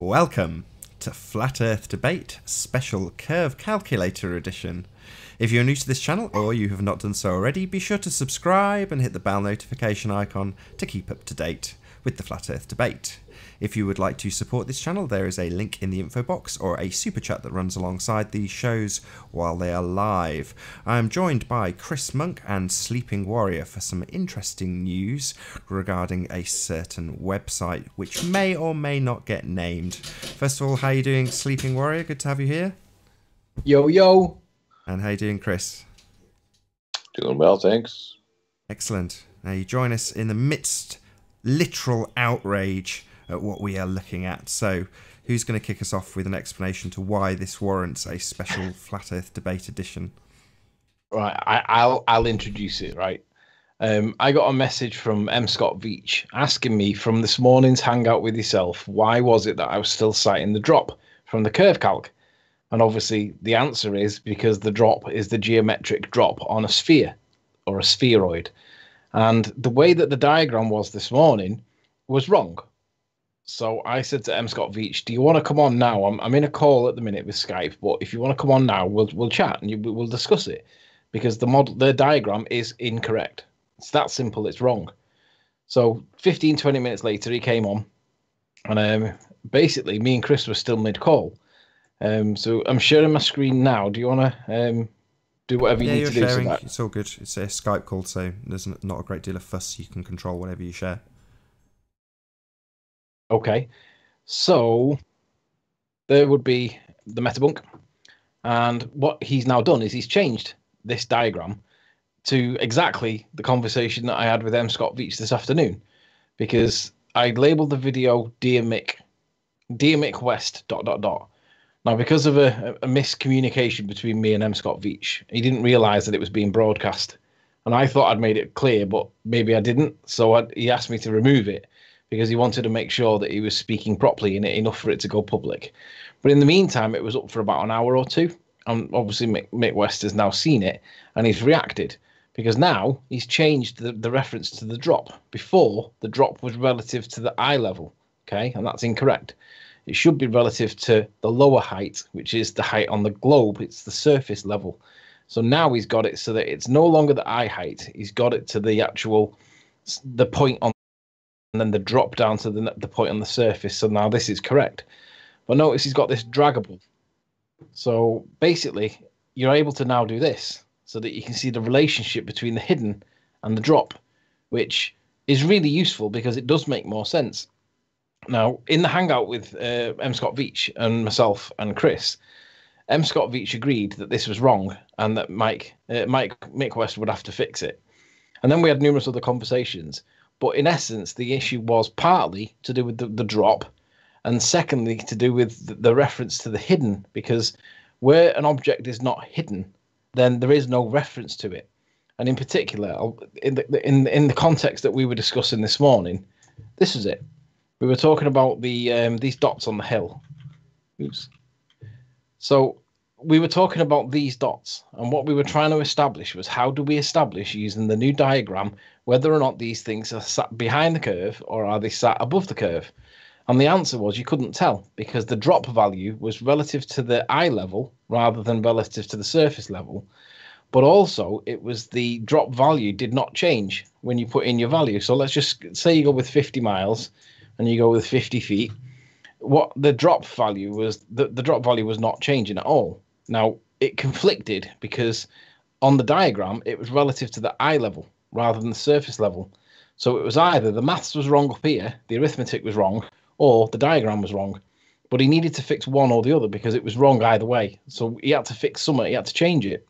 Welcome to Flat Earth Debate Special Curve Calculator Edition. If you're new to this channel or you have not done so already, be sure to subscribe and hit the bell notification icon to keep up to date with the Flat Earth Debate. If you would like to support this channel, there is a link in the info box or a super chat that runs alongside these shows while they are live. I am joined by Chris Monk and Sleeping Warrior for some interesting news regarding a certain website which may or may not get named. First of all, how are you doing, Sleeping Warrior? Good to have you here. Yo, yo. And how are you doing, Chris? Doing well, thanks. Excellent. Now you join us in the midst, literal outrage at what we are looking at. So who's going to kick us off with an explanation to why this warrants a special Flat Earth Debate edition? Right, I'll introduce it, right? I got a message from M. Scott Veach asking me from this morning's hangout with yourself, why was it that I was still citing the drop from the curve calc? And obviously the answer is because the drop is the geometric drop on a sphere or a spheroid. And the way that the diagram was this morning was wrong. So I said to M. Scott Veach, do you want to come on now? I'm in a call at the minute with Skype, but if you want to come on now, we'll chat and we'll discuss it, because the diagram is incorrect. It's that simple. It's wrong. So 15-20 minutes later, he came on, and basically me and Chris were still mid-call. So I'm sharing my screen now. Do you want to do whatever you need to do? Sharing. It's all good. It's a Skype call, so there's not a great deal of fuss. You can control whatever you share. Okay, so there would be the metabunk, and what he's now done is he's changed this diagram to exactly the conversation that I had with M. Scott Veach this afternoon, because I labelled the video Dear Mick West ... Now, because of a miscommunication between me and M. Scott Veach, he didn't realise that it was being broadcast, and I thought I'd made it clear, but maybe I didn't, so he asked me to remove it, because he wanted to make sure that he was speaking properly and enough for it to go public. But in the meantime, it was up for about an hour or two. And obviously Mick West has now seen it and he's reacted, because now he's changed the reference to the drop. Before, the drop was relative to the eye level, okay? And that's incorrect. It should be relative to the lower height, which is the height on the globe. It's the surface level. So now he's got it so that it's no longer the eye height. He's got it to the point on, and then the drop down to the point on the surface. So now this is correct. But notice he's got this draggable. So basically, you're able to now do this so that you can see the relationship between the hidden and the drop, which is really useful because it does make more sense. Now, in the hangout with M. Scott Veach and myself and Chris, M. Scott Veach agreed that this was wrong and that Mick West would have to fix it. And then we had numerous other conversations. But in essence, the issue was partly to do with the drop, and secondly, to do with the reference to the hidden, because where an object is not hidden, then there is no reference to it. And in particular, in the context that we were discussing this morning, this is it. We were talking about these dots on the hill. Oops. So we were talking about these dots, and what we were trying to establish was, how do we establish, using the new diagram, whether or not these things are sat behind the curve or are they sat above the curve? And the answer was you couldn't tell, because the drop value was relative to the eye level rather than relative to the surface level. But also, it was the drop value did not change when you put in your value. So let's just say you go with 50 miles and you go with 50 feet. What the drop value was, the drop value was not changing at all. Now, it conflicted because on the diagram, it was relative to the eye level rather than the surface level. So it was either the maths was wrong up here, the arithmetic was wrong, or the diagram was wrong. But he needed to fix one or the other because it was wrong either way. So he had to fix something, he had to change it.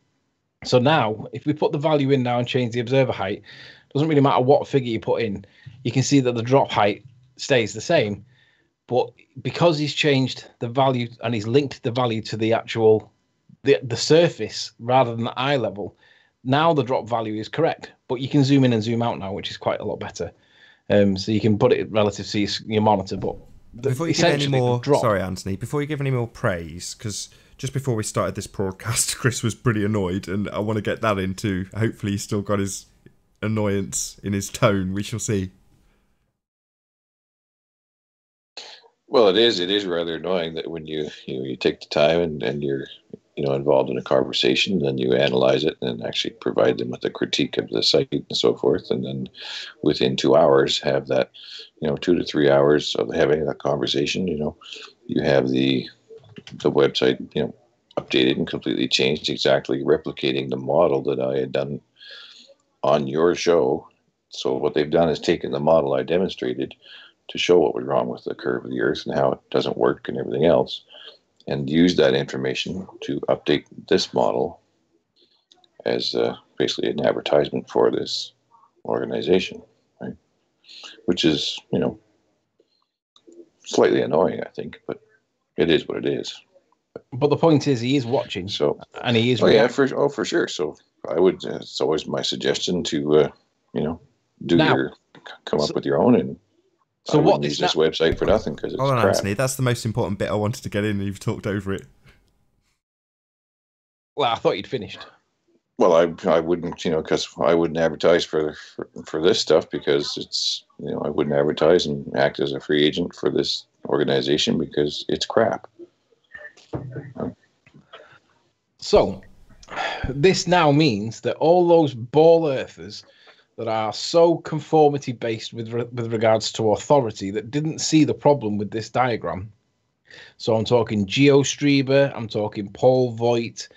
So now, if we put the value in now and change the observer height, it doesn't really matter what figure you put in, you can see that the drop height stays the same. But because he's changed the value and he's linked the value to the actual the surface rather than the eye level, now the drop value is correct. But you can zoom in and zoom out now, which is quite a lot better. So you can put it relative to your monitor. But before you give any more, sorry, Anthony, before you give any more praise, because just before we started this broadcast, Chris was pretty annoyed, and I want to get that in too. Hopefully, he's still got his annoyance in his tone. We shall see. Well, it is. It is rather annoying that when you take the time and you're involved in a conversation, then you analyze it and actually provide them with a critique of the site and so forth, and then within 2 hours have that 2 to 3 hours of having that conversation. You have the website updated and completely changed, exactly replicating the model that I had done on your show. So what they've done is taken the model I demonstrated to show what was wrong with the curve of the Earth and how it doesn't work and everything else, and use that information to update this model as basically an advertisement for this organization, right? Which is, slightly annoying, I think, but it is what it is. But the point is, he is watching, so and he is. For sure. So I would. It's always my suggestion to, come up with your own and. So I wouldn't use this website for nothing because it's Hold on, crap. Anthony. That's the most important bit I wanted to get in, and you've talked over it. Well, I thought you'd finished. Well, I wouldn't, because I wouldn't advertise for this stuff because it's, I wouldn't advertise and act as a free agent for this organization because it's crap. So, this now means that all those ball earthers that are so conformity based with regards to authority that didn't see the problem with this diagram. So I'm talking GeoStreber, I'm talking Paul Voigt,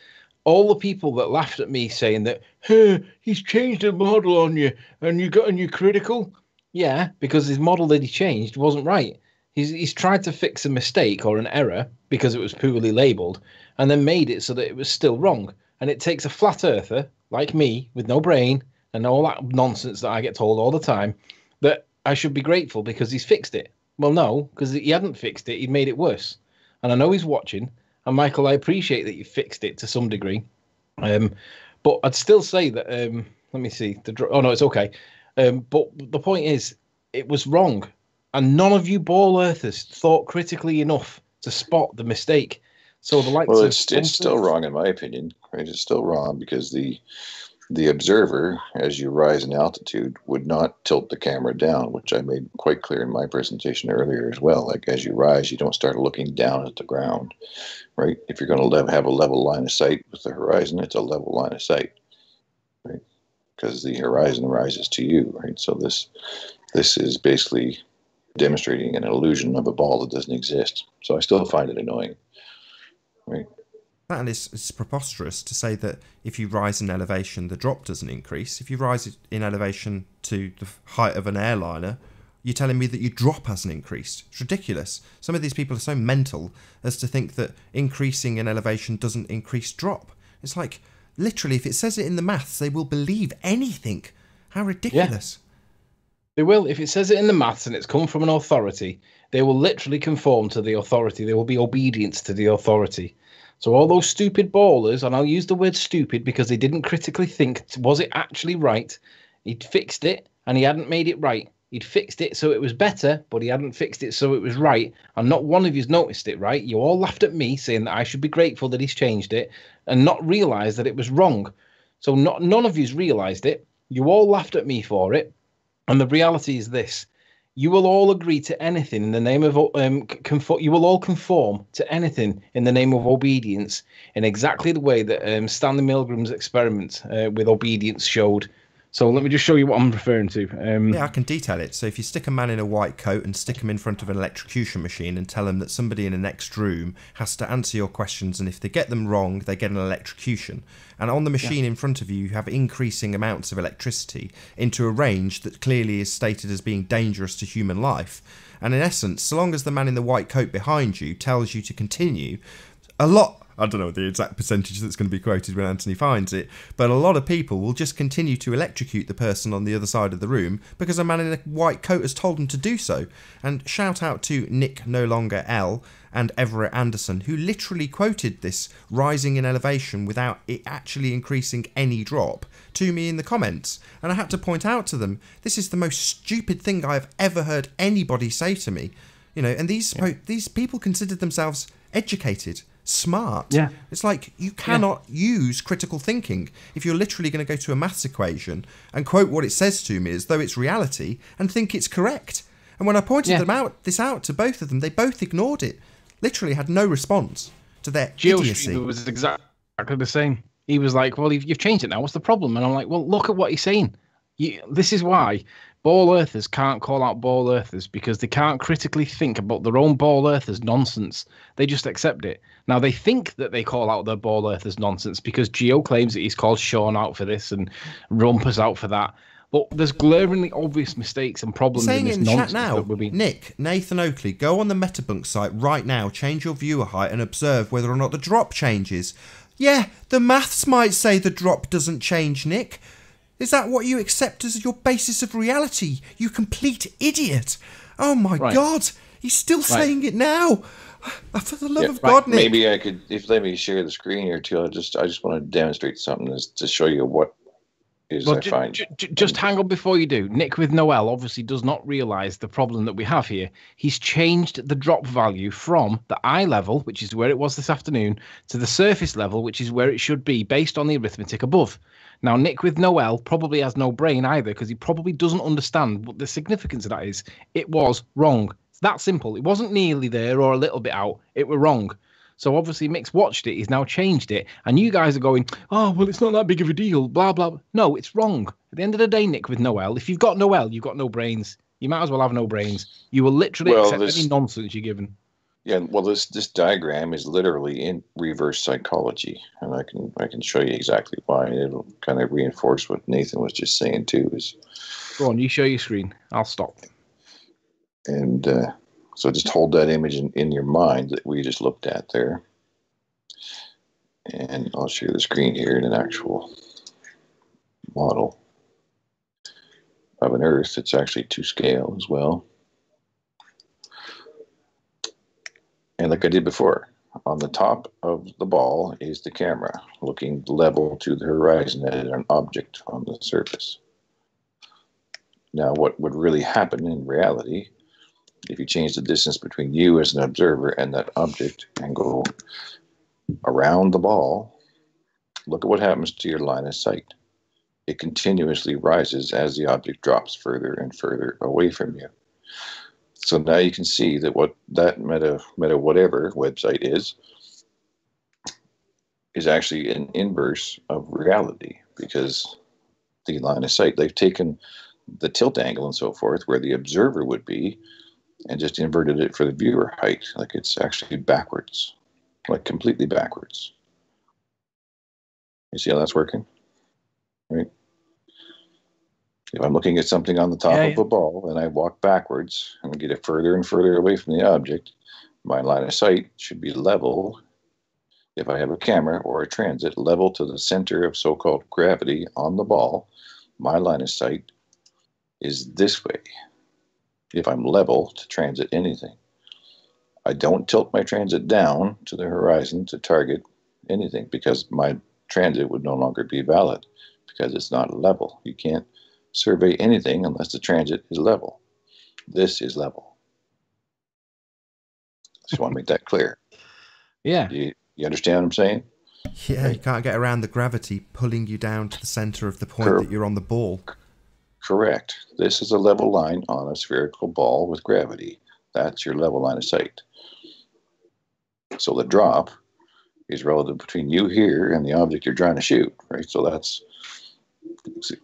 all the people that laughed at me saying that, hey, he's changed the model on you and you're critical. Yeah, because his model that he changed wasn't right. He's tried to fix a mistake or an error because it was poorly labeled and then made it so that it was still wrong. And it takes a flat earther like me with no brain and all that nonsense that I get told all the time, that I should be grateful because he's fixed it. Well, no, because he hadn't fixed it. He'd made it worse. And I know he's watching. And Michael, I appreciate that you fixed it to some degree. But I'd still say that, let me see. Oh, no, it's okay. But the point is, it was wrong. And none of you ball earthers thought critically enough to spot the mistake. So the likes of it's still wrong in my opinion. Right? It's still wrong because the observer, as you rise in altitude, would not tilt the camera down, which I made quite clear in my presentation earlier as well. Like as you rise, you don't start looking down at the ground, right? If you're going to have a level line of sight with the horizon, it's a level line of sight, right? Because the horizon rises to you, right? So this is basically demonstrating an illusion of a ball that doesn't exist. So I still find it annoying, right? And it's preposterous to say that if you rise in elevation, the drop doesn't increase. If you rise in elevation to the height of an airliner, you're telling me that your drop hasn't increased. It's ridiculous. Some of these people are so mental as to think that increasing in elevation doesn't increase drop. It's like, literally, if it says it in the maths, they will believe anything. How ridiculous. Yeah. They will. If it says it in the maths and it's come from an authority, they will literally conform to the authority. They will be obedient to the authority. So all those stupid ballers, and I'll use the word stupid because they didn't critically think, was it actually right? He'd fixed it and he hadn't made it right. He'd fixed it so it was better, but he hadn't fixed it so it was right. And not one of you's noticed it, right? You all laughed at me saying that I should be grateful that he's changed it and not realise that it was wrong. So none of you's realised it. You all laughed at me for it. And the reality is this. You will all agree to anything in the name of you will all conform to anything in the name of obedience in exactly the way that Stanley Milgram's experiment with obedience showed. So let me just show you what I'm referring to. Yeah, I can detail it. So if you stick a man in a white coat and stick him in front of an electrocution machine and tell him that somebody in the next room has to answer your questions, and if they get them wrong, they get an electrocution. And on the machine in front of you, you have increasing amounts of electricity into a range that clearly is stated as being dangerous to human life. And in essence, so long as the man in the white coat behind you tells you to continue, I don't know the exact percentage that's going to be quoted when Anthony finds it, but a lot of people will just continue to electrocute the person on the other side of the room because a man in a white coat has told them to do so. And shout out to Nick No Longer L and Everett Anderson, who literally quoted this rising in elevation without it actually increasing any drop to me in the comments. And I had to point out to them, this is the most stupid thing I've ever heard anybody say to me. You know, and these people considered themselves educated, smart. Yeah. It's like you cannot use critical thinking if you're literally going to go to a maths equation and quote what it says to me as though it's reality and think it's correct. And when I pointed this out to both of them, they both ignored it. Literally had no response to their idiocy. Was exactly the same. He was like, well, you've changed it now. What's the problem? And I'm like, well, look at what he's saying. This is why ball earthers can't call out ball earthers, because they can't critically think about their own ball earthers nonsense. They just accept it. Now, they think that they call out their ball earthers nonsense because Geo claims that he's called Sean out for this and Rumpus out for that. But there's glaringly obvious mistakes and problems in this nonsense. Saying in chat now, Nick, Nathan Oakley, go on the Metabunk site right now, change your viewer height and observe whether or not the drop changes. Yeah, the maths might say the drop doesn't change, Nick. Is that what you accept as your basis of reality, you complete idiot? Oh my God, he's still saying it now. For the love of God, Nick. Maybe I could, let me share the screen here too. I just want to demonstrate something to show you what I find. Just hang on before you do. Nick with Noel obviously does not realise the problem that we have here. He's changed the drop value from the eye level, which is where it was this afternoon, to the surface level, which is where it should be based on the arithmetic above. Now, Nick with Noel probably has no brain either, because he probably doesn't understand what the significance of that is. It was wrong. It's that simple. It wasn't nearly there or a little bit out. It were wrong. So obviously Mick's watched it, he's now changed it, and you guys are going, oh, well, it's not that big of a deal, blah, blah. No, it's wrong. At the end of the day, Nick with Noel, if you've got Noel, you've got no brains. You might as well have no brains. You will literally accept any nonsense you're given. Yeah, well, this diagram is literally in reverse psychology, and I can show you exactly why. It'll kind of reinforce what Nathan was just saying too. Go on, you show your screen. I'll stop. And so just hold that image in your mind that we just looked at there. And I'll share the screen here in an actual model of an Earth. It's actually to scale as well. And like I did before, on the top of the ball is the camera looking level to the horizon at an object on the surface. Now, what would really happen in reality, if you change the distance between you as an observer and that object and go around the ball, look at what happens to your line of sight. It continuously rises as the object drops further and further away from you. So now you can see that what that meta whatever website is actually an inverse of reality, because the line of sight, they've taken the tilt angle and so forth where the observer would be and just inverted it for the viewer height. Like it's actually backwards, like completely backwards. You see how that's working? Right? If I'm looking at something on the top of a ball and I walk backwards and get it further and further away from the object, my line of sight should be level, if I have a camera or a transit, level to the center of so-called gravity on the ball. My line of sight is this way if I'm level to transit anything. I don't tilt my transit down to the horizon to target anything, because my transit would no longer be valid because it's not level. You can't survey anything unless the transit is level. This is level. Just want to make that clear. Yeah. You understand what I'm saying? Yeah, right. You can't get around the gravity pulling you down to the center of the point that you're on the ball. Correct. This is a level line on a spherical ball with gravity. That's your level line of sight. So the drop is relative between you here and the object you're trying to shoot, right? So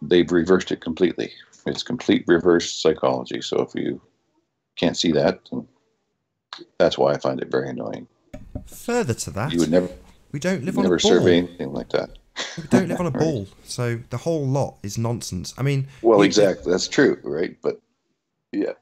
they've reversed it completely. It's complete reverse psychology. So if you can't see that, that's why I find it very annoying. Further to that, you would never. We don't live on a ball. Never survey anything like that. We don't live on a ball, so the whole lot is nonsense. I mean, well, exactly, that's true, right? But yeah,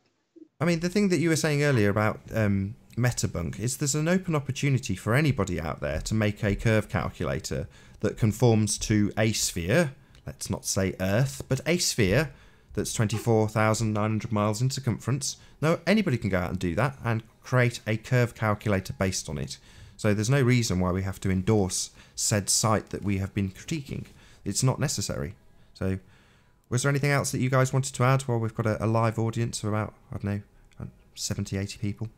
I mean, the thing that you were saying earlier about Metabunk is there's an open opportunity for anybody out there to make a curve calculator that conforms to a sphere. Let's not say Earth, but a sphere that's 24,900 miles in circumference. No, anybody can go out and do that and create a curve calculator based on it. So there's no reason why we have to endorse said site that we have been critiquing. It's not necessary. So was there anything else that you guys wanted to add while we've got a live audience of about, I don't know, 70, 80 people?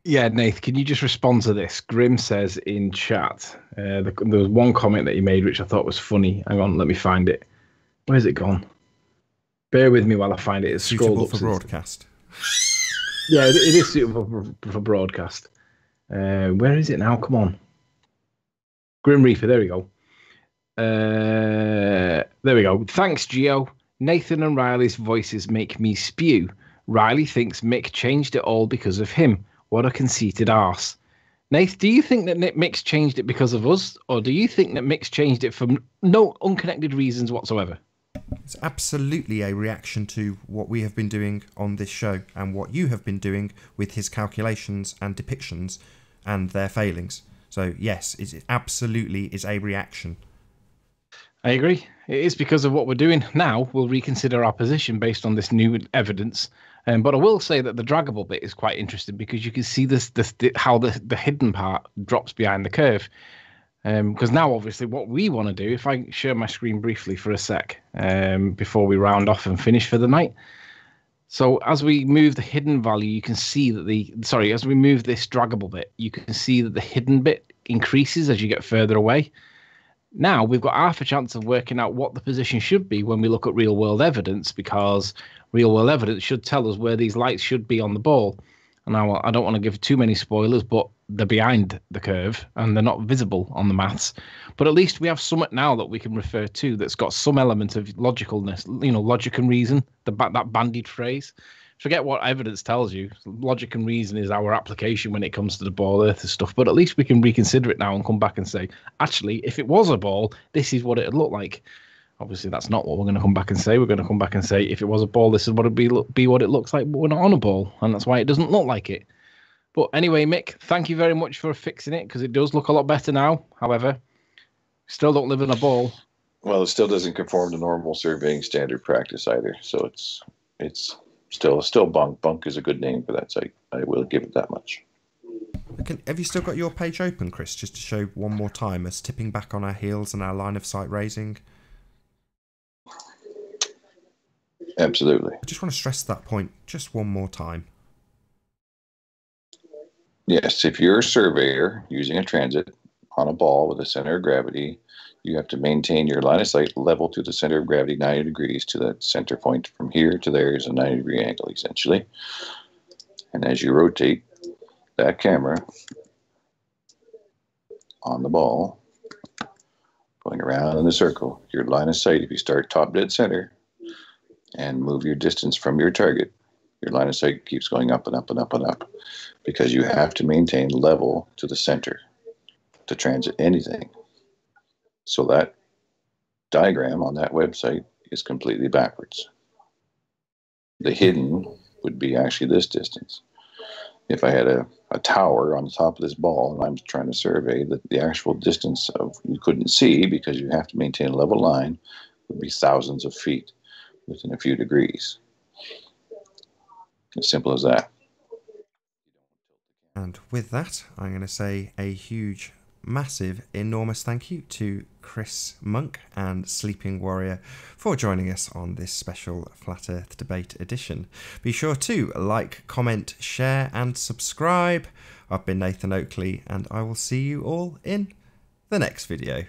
Yeah, Nath, can you just respond to this? Grim says in chat, there was one comment that he made which I thought was funny. Hang on, let me find it. Where's it gone? Bear with me while I find it. It's scrolled up for broadcast. Yeah, it is suitable for broadcast. Where is it now? Come on. Grim Reaper, there we go. There we go. Thanks, Gio. Nathan and Riley's voices make me spew. Riley thinks Mick changed it all because of him. What a conceited arse. Nath, do you think that Mick's changed it because of us, or do you think that Mick's changed it for no unconnected reasons whatsoever? It's absolutely a reaction to what we have been doing on this show and what you have been doing with his calculations and depictions and their failings. So yes, it absolutely is a reaction. I agree. It is because of what we're doing now. We'll reconsider our position based on this new evidence. But I will say that the draggable bit is quite interesting because you can see how the hidden part drops behind the curve. Because now, obviously, what we want to do, if I share my screen briefly for a sec before we round off and finish for the night. So as we move the hidden value, you can see that as we move this draggable bit, you can see that the hidden bit increases as you get further away. Now we've got half a chance of working out what the position should be when we look at real world evidence, because real world evidence should tell us where these lights should be on the ball. And now I don't want to give too many spoilers, but they're behind the curve and they're not visible on the maths. But at least we have something now that we can refer to that's got some element of logicalness, logic and reason, that bandied phrase. Forget what evidence tells you. Logic and reason is our application when it comes to the ball earth and stuff. But at least we can reconsider it now and come back and say, actually, if it was a ball, this is what it'd look like. Obviously, that's not what we're going to come back and say. We're going to come back and say, if it was a ball, this is what it'd be what it looks like, but we're not on a ball. And that's why it doesn't look like it. But anyway, Mick, thank you very much for fixing it, because it does look a lot better now. However, still don't live in a ball. Well, it still doesn't conform to normal surveying standard practice either. So it's still bunk. Bunk is a good name for that site. I will give it that much. Have you still got your page open, Chris, just to show one more time us tipping back on our heels and our line of sight raising? Absolutely. I just want to stress that point just one more time. Yes, if you're a surveyor using a transit on a ball with a center of gravity, you have to maintain your line of sight level to the center of gravity 90 degrees to that center point. From here to there is a 90-degree angle, essentially. And as you rotate that camera on the ball, going around in a circle, your line of sight, if you start top dead center and move your distance from your target, your line of sight keeps going up and up and up and up, because you have to maintain level to the center to transit anything. So that diagram on that website is completely backwards. The hidden would be actually this distance. If I had a tower on the top of this ball and I'm trying to survey the actual distance of, you couldn't see because you have to maintain a level line, would be thousands of feet within a few degrees. As simple as that. And with that, I'm going to say a huge, massive, enormous thank you to Chris Monk and Sleeping Warrior for joining us on this special Flat Earth Debate edition. Be sure to like, comment, share and subscribe. I've been Nathan Oakley and I will see you all in the next video.